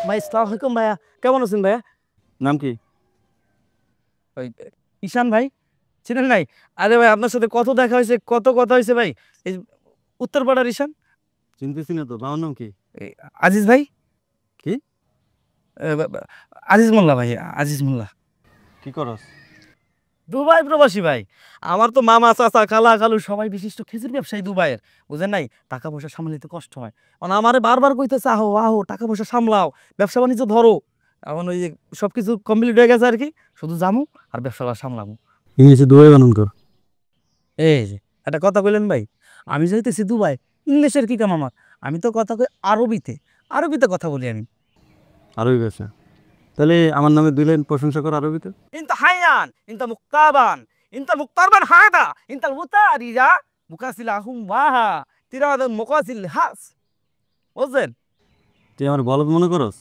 ভাই আসসালামু আলাইকুম ভাইয়া, কেমন আছেন ভাইয়া? নাম কি? ওই ঈশান ভাই, চিনেন নাই? আরে ভাই আপনার সাথে কত দেখা হয়েছে, কত কথা হয়েছে ভাই। এই উত্তরপাড়ার ঈশান। চিনতেছি না তো, বাবার নাম কি? এই আজিজ ভাই। কি? এ, আজিজ মোল্লা ভাই, আজিজ মোল্লা। কি করস? দুবাই প্রবাসী ভাই। আমার তো মামা চাচা খালা খালু সবাই বিশিষ্ট খেজুর ব্যবসায়ী দুবাইয়ের। বুঝেন নাই, টাকা পয়সা সামলাইতে কষ্ট হয়। মানে আমারে বারবার কইতেছে আহো আহো, টাকা পয়সা সামলাও, ব্যবসা বাণিজ্য ধরো। এখন ওই যে সবকিছু কমপ্লিট হয়ে গেছে আর কি, শুধু জামু আর ব্যবসা সামলামু। ইংলিশে দুবাই বানান কর। এই যে একটা কথা কইলেন ভাই, আমি যাইতেছি দুবাই, ইংলিশের কি কাম আমার? আমি তো কথা কই আরবিতে, আরবিতে কথা বলি আমি। আরবি ভাষা? তাহলে আমার নামে 2 লাইন প্রশংসা কর আরবিতে। ইনতা হায়ান, ইনতা মুক্তাবান, ইনতা মুক্তারবান হাদা, ইনতা মুতারিজা, মুকাসিলাহুম ওয়াহা, তিরাদান মুকাসিল হাস। বুঝছেন? তুই আমার বলদ মনে করস?